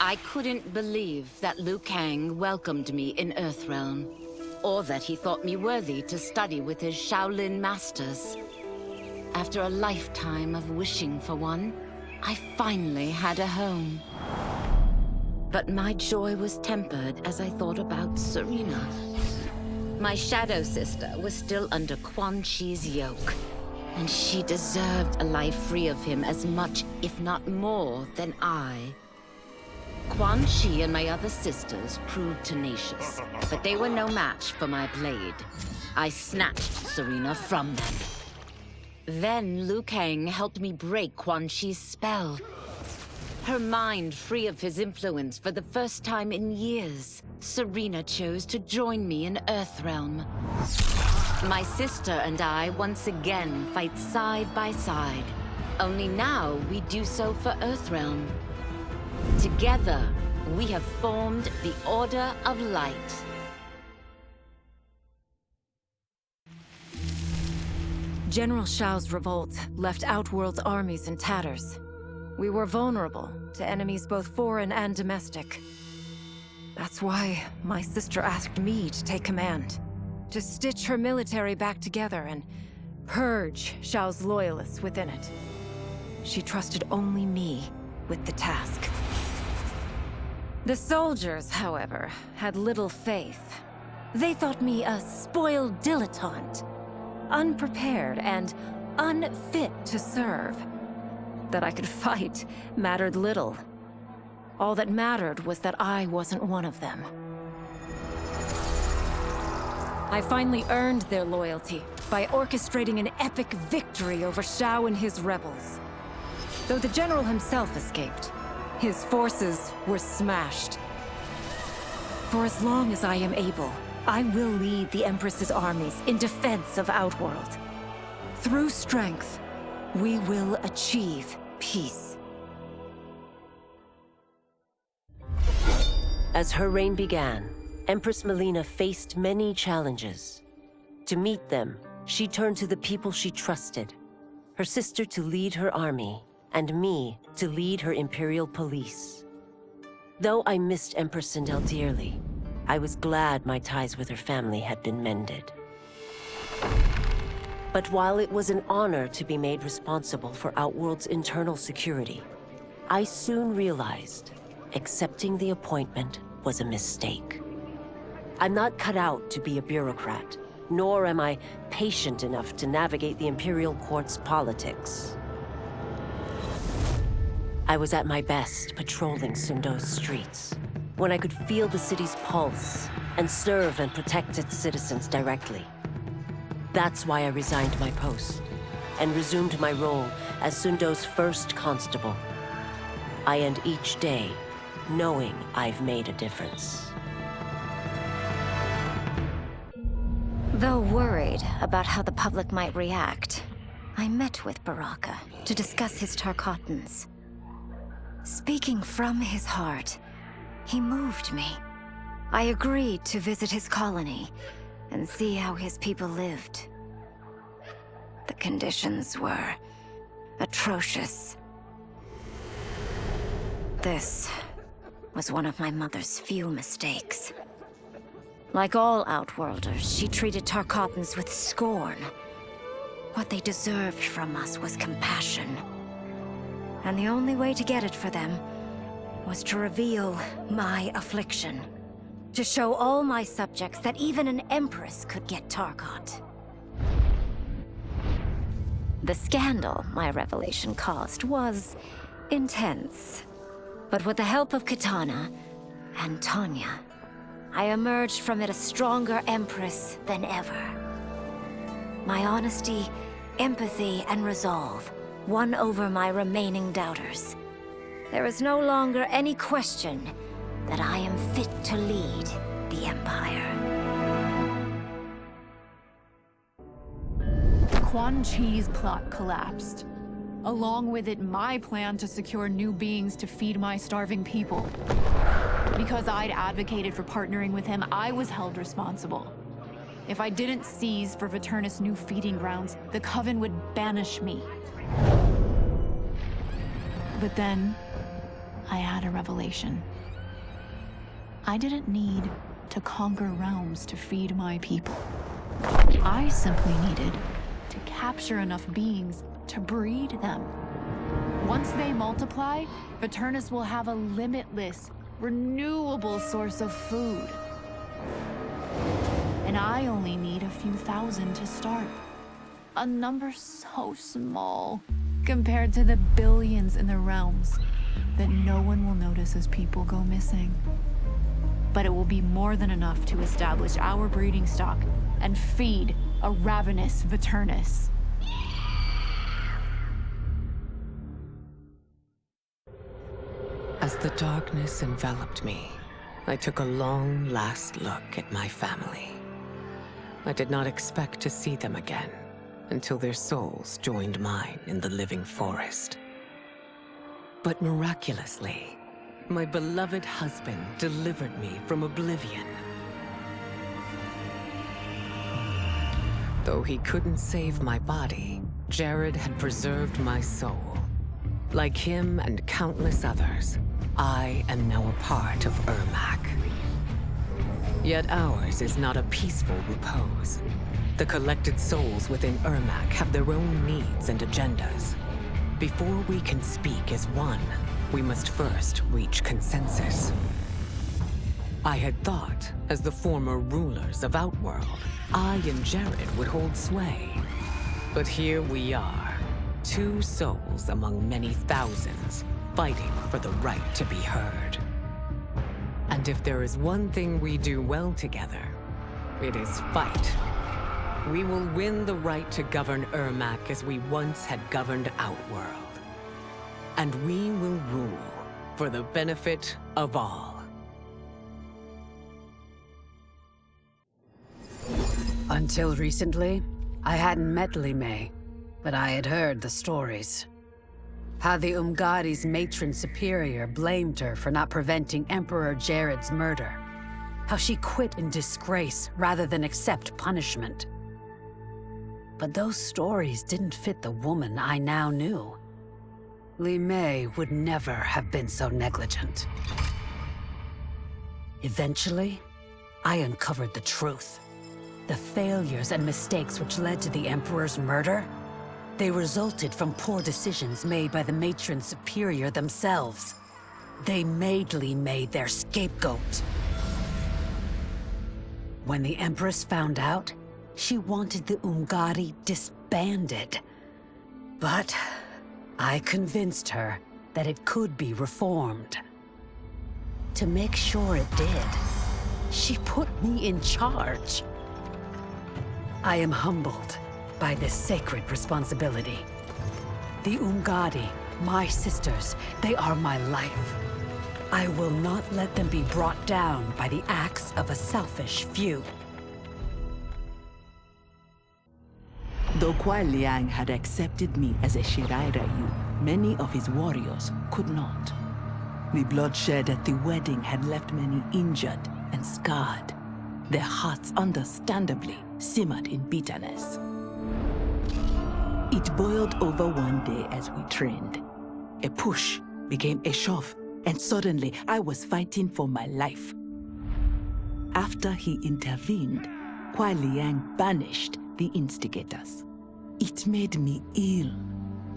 I couldn't believe that Liu Kang welcomed me in Earthrealm, or that he thought me worthy to study with his Shaolin masters. After a lifetime of wishing for one, I finally had a home. But my joy was tempered as I thought about Serena. My shadow sister was still under Quan Chi's yoke, and she deserved a life free of him as much, if not more, than I. Quan Chi and my other sisters proved tenacious, but they were no match for my blade. I snatched Serena from them. Then Liu Kang helped me break Quan Chi's spell. Her mind free of his influence for the first time in years, Serena chose to join me in Earthrealm. My sister and I once again fight side by side. Only now we do so for Earthrealm. Together, we have formed the Order of Light. General Shao's revolt left Outworld's armies in tatters. We were vulnerable to enemies both foreign and domestic. That's why my sister asked me to take command, to stitch her military back together and purge Shao's loyalists within it. She trusted only me with the task. The soldiers, however, had little faith. They thought me a spoiled dilettante, unprepared and unfit to serve. That I could fight mattered little. All that mattered was that I wasn't one of them. I finally earned their loyalty by orchestrating an epic victory over Shao and his rebels. Though the general himself escaped, his forces were smashed. For as long as I am able, I will lead the Empress's armies in defense of Outworld. Through strength, we will achieve peace. As her reign began, Empress Mileena faced many challenges. To meet them, she turned to the people she trusted. Her sister to lead her army, and me to lead her Imperial police. Though I missed Empress Sindel dearly, I was glad my ties with her family had been mended. But while it was an honor to be made responsible for Outworld's internal security, I soon realized accepting the appointment was a mistake. I'm not cut out to be a bureaucrat, nor am I patient enough to navigate the Imperial Court's politics. I was at my best patrolling Sundo's streets, when I could feel the city's pulse and serve and protect its citizens directly. That's why I resigned my post and resumed my role as Sundo's first constable. I end each day knowing I've made a difference. Though worried about how the public might react, I met with Baraka to discuss his Tarkatans. Speaking from his heart, he moved me. I agreed to visit his colony and see how his people lived. The conditions were atrocious. This was one of my mother's few mistakes. Like all Outworlders, she treated Tarkatans with scorn. What they deserved from us was compassion. And the only way to get it for them was to reveal my affliction. To show all my subjects that even an empress could get Tarkat. The scandal my revelation caused was intense. But with the help of Kitana and Tanya, I emerged from it a stronger empress than ever. My honesty, empathy, and resolve won over my remaining doubters. There is no longer any question that I am fit to lead the Empire. Quan Chi's plot collapsed. Along with it, my plan to secure new beings to feed my starving people. Because I'd advocated for partnering with him, I was held responsible. If I didn't seize for Viternus' new feeding grounds, the Coven would banish me. But then, I had a revelation. I didn't need to conquer realms to feed my people. I simply needed to capture enough beings to breed them. Once they multiply, Eternus will have a limitless, renewable source of food. And I only need a few thousand to start. A number so small compared to the billions in the realms that no one will notice as people go missing. But it will be more than enough to establish our breeding stock and feed a ravenous Eternus. As the darkness enveloped me, I took a long last look at my family. I did not expect to see them again until their souls joined mine in the living forest. But miraculously, my beloved husband delivered me from oblivion. Though he couldn't save my body, Jared had preserved my soul. Like him and countless others, I am now a part of Ermac. Yet ours is not a peaceful repose. The collected souls within Ermac have their own needs and agendas. Before we can speak as one, we must first reach consensus. I had thought, as the former rulers of Outworld, I and Jared would hold sway. But here we are, two souls among many thousands, fighting for the right to be heard. And if there is one thing we do well together, it is fight. We will win the right to govern Ermac as we once had governed Outworld. And we will rule for the benefit of all. Until recently, I hadn't met Li Mei, but I had heard the stories. How the Umgadi's matron superior blamed her for not preventing Emperor Jared's murder. How she quit in disgrace rather than accept punishment. But those stories didn't fit the woman I now knew. Li Mei would never have been so negligent. Eventually, I uncovered the truth. The failures and mistakes which led to the Emperor's murder, they resulted from poor decisions made by the matron superior themselves. They made Li Mei their scapegoat. When the Empress found out, she wanted the Umgadi disbanded. But I convinced her that it could be reformed. To make sure it did, she put me in charge. I am humbled by this sacred responsibility. The Umgadi, my sisters, they are my life. I will not let them be brought down by the acts of a selfish few. Though Kuai Liang had accepted me as a Shirai Ryu, many of his warriors could not. The bloodshed at the wedding had left many injured and scarred. Their hearts understandably simmered in bitterness. It boiled over one day as we trained. A push became a shove, and suddenly I was fighting for my life. After he intervened, Kuai Liang banished the instigators. It made me ill,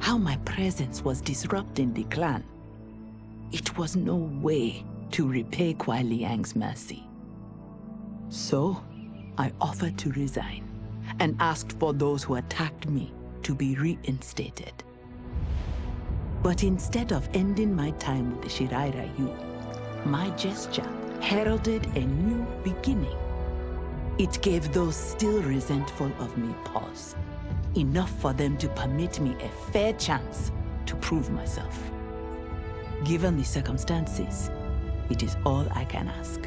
how my presence was disrupting the clan. It was no way to repay Kuai Liang's mercy. So, I offered to resign, and asked for those who attacked me to be reinstated. But instead of ending my time with the Shirai Ryu, my gesture heralded a new beginning. It gave those still resentful of me pause, enough for them to permit me a fair chance to prove myself. Given the circumstances, it is all I can ask.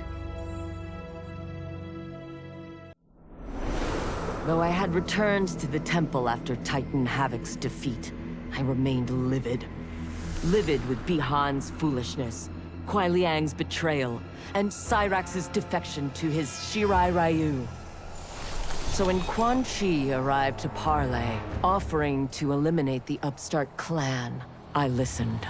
Though I had returned to the temple after Titan Havoc's defeat, I remained livid. Livid with Bihan's foolishness, Kuai Liang's betrayal, and Cyrax's defection to his Shirai Ryu. So when Quan Chi arrived to parley, offering to eliminate the upstart clan, I listened.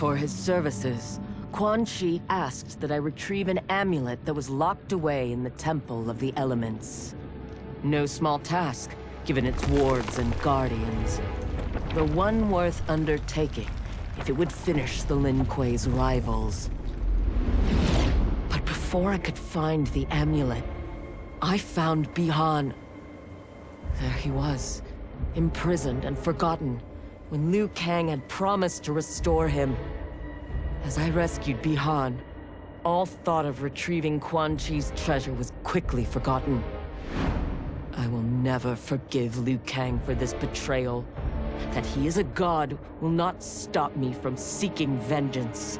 For his services, Quan Chi asked that I retrieve an amulet that was locked away in the Temple of the Elements. No small task, given its wards and guardians. The one worth undertaking, if it would finish the Lin Kuei's rivals. But before I could find the amulet, I found Bihan. There he was, imprisoned and forgotten, when Liu Kang had promised to restore him. As I rescued Bihan, all thought of retrieving Quan Chi's treasure was quickly forgotten. I will never forgive Liu Kang for this betrayal. That he is a god will not stop me from seeking vengeance.